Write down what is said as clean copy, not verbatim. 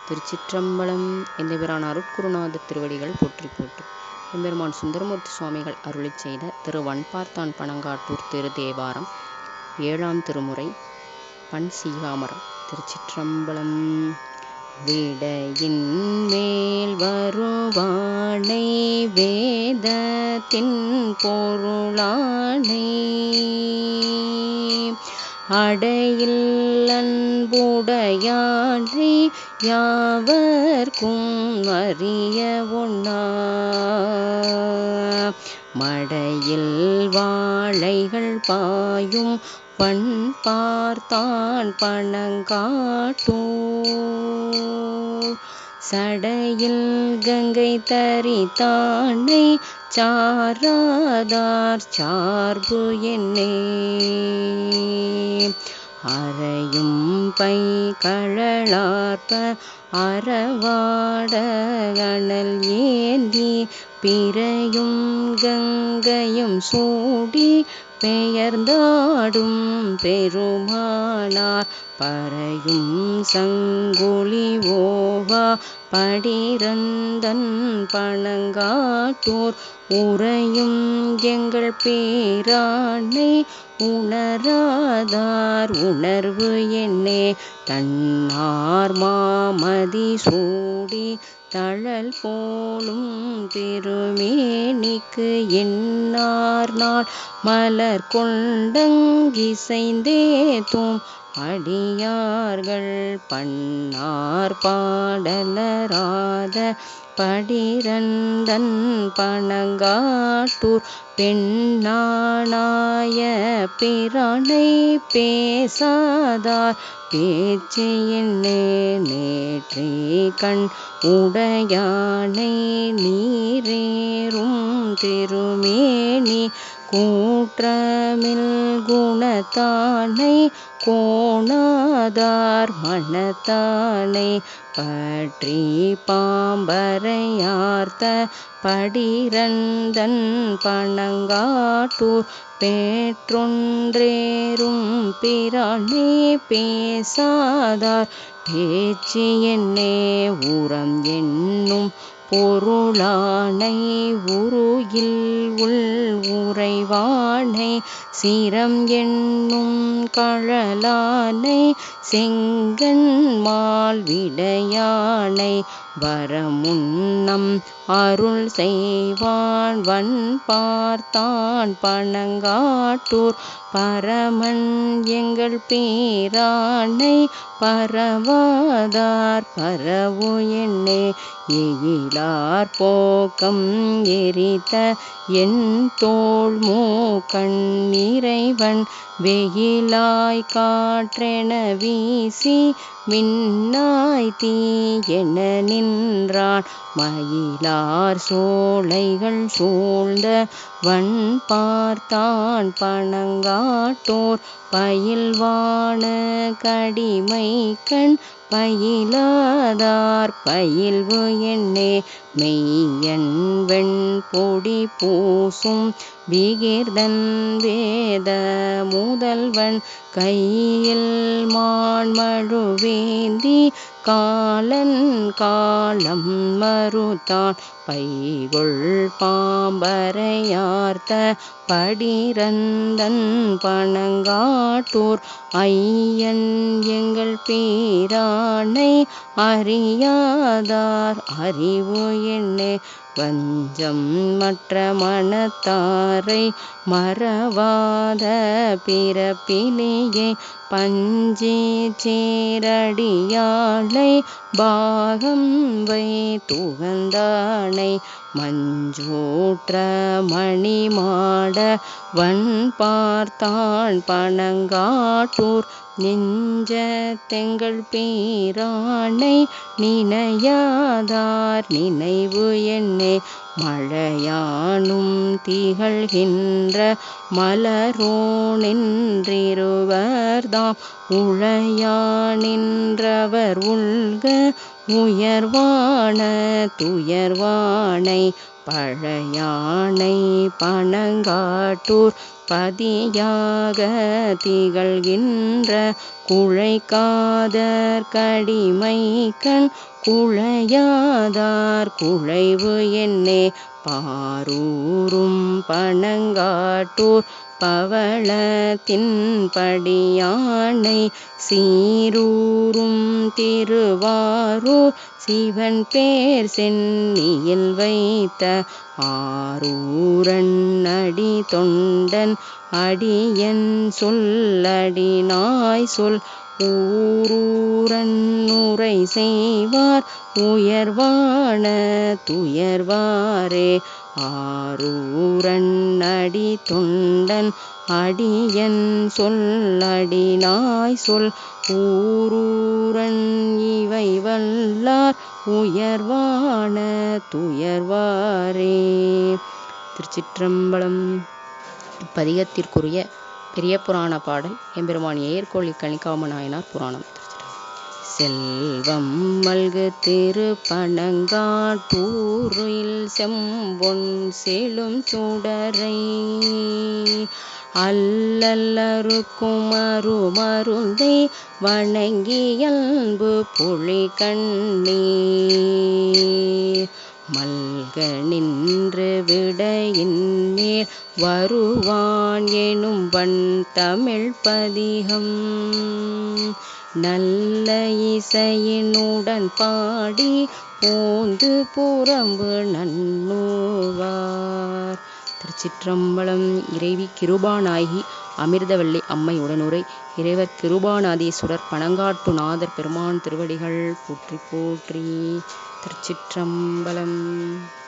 திருச்சிற்றம்பலம். எந்தபிரான் அருட்குருநாதர் திருவடிகள் போற்றி போற்றி. எம்பெருமான் சுந்தரமூர்த்தி சுவாமிகள் அருளிச் செய்த திரு வன்பார்த்தான் பனங்காட்டூர் திரு தேவாரம் 7ஆம் திருமுறை பண் சீகாமரம். திருச்சிற்றம்பலம். விடையின் மேல் வருவானை வேதத்தின் பொருளானை அடையில் அன்புடையானை யாவர்க்கும் அறிய ஒண்ணா மடையில் வாழைகள் பாயும் பண் பார்த்தான் பனங்காட்டூர் சடையில் கங்கை தரித்தானை சாராதார் சார்பு என்னே அறையும் பை கழலார்ப்ப அறவாட அனல் ஏந்தி பிறையும் கங்கையும் சூடி பெயர்ந்தாடும் பெருமானார் பறையும் சங்குலி ஓவா படிரந்தன் பனங்காட்டூர் உறையும் எங்கள் பேரானை உணராதார் உணர்வு என்னே தன்னார் மாமதி சூடி தழல் போலும் திருமேனிக்கு என்னார் நாள் மலர் கொண்டங்கிசைந்தேத்தும் அடியார்கள் பண்ணார் பாடலராத படிரந்தன் பனங்காட்டூர் பெண்ணானாய பிரானை பேசாதார் பேச்சு என்னே நேற்றே கண் உடையானை நீரேறும் திருமேனி கூற்றமில் குணத்தானை கோணாதார் மனத்தானை பற்றி பாம்பரையார்த்த படிரந்தன் பனங்காட்டூர் பேற்றொன்றேறும் பிரானை பேசாதார் பேச்சு என்னே உரம் என்னும் பொருளானை உருகில் உள் உறைவானை சிரம் என்னும் கழலானை செங்கண்மால் விடையானை வரமுன்னம் அருள் செய்வான் வன் பார்த்தான் பனங்காட்டூர் பரமன் எங்கள் பேரானை பரவாதார் பரவு என்னே எயிலார் போக்கம் எரித்த என் தோள் மூக்கண் இறைவன் வெயிலாய் காற்றென வீசி மின்னாய் தீ என நின்றான் மயிலார் சோலைகள் சூழ்ந்த வன் பார்த்தான் பனங்காட்டூர் பயில்வான கடிமை கண் பயிலாதார் பயில்வு என்னே மெய்யன் வெண் பொடி பூசும் விகிர்தன் வேத முதல்வன் கையில் மான்மழுவேந்தி காலன் காலம் மறுத்தான் பைகொள் பாம்பரையார்த்த படிரந்தன் பனங்காட்டூர் ஐயன் எங்கள் பேரானை அறியாதார் அறிவு என்னே வஞ்சம் மற்ற மனத்தாரை மறவாத பிறப்பிலேயே பஞ்சி சேரடியாளை பாகம் வை துகந்தானை மஞ்சூற்ற மணிமாட வன் பார்த்தான் பனங்காட்டூர் நெஞ்ச தெங்கள் பேரானை நினையாதார் நினைவு என்னே மழையானும் திகழ்கின்ற மலரோனின்றிருவர்தாம் உழையானின்றவர் உள்க உயர்வான துயர்வானை பழையானை பனங்காட்டூர் பதியாக திகழ்கின்ற குழைக்காதர் கடிமைக்கண் குழையாதார் குழைவு என்னே பாரூரும் பனங்காட்டூர் பவளத்தின் படியானை சீரூரும் திருவாரூர் சிவன் பேர் சென்னியில் வைத்த ஆரூரன் அடி தொண்டன் அடியன் சொல்லடினாய் சொல் ஊரூரன் உரை செய்வார் உயர்வான துயர்வாரே ஆரூரன் அடி தொண்டன் அடியன் சொல்லடினாய் சொல் ஊரூரன் இவை வல்லார் உயர்வான துயர்வாரே. திருச்சிற்றம்பலம். இப்பதிகத்திற்குரிய பெரிய புராண பாடல் எம்பெருமான் ஏர்கோழி கலிக்காம நாயனார் புராணம். செல்வம் மல்கு திரு பனங்காட்டூரில் செம்பொன் செழும் சுடரை அல்லல்லருக்கும் அருமருந்தை வணங்கியல்பு புலி கண்ணீர் மல்க நின்று விடையின் மேல் வருவான் எனும் வன் தமிழ் பதிகம் நல்ல இசையினுடன் பாடி போந்து புறம்பு நன்னூவார். திருச்சிற்றம்பலம். இறைவி கிருபாநாயகி அமிர்தவல்லி அம்மை உடனுரை இறைவர் கிருபாநாதீஸ்வரர் பனங்காட்டு நாதர் பெருமான் திருவடிகள் போற்றி போற்றி. திருச்சிற்றம்பலம்.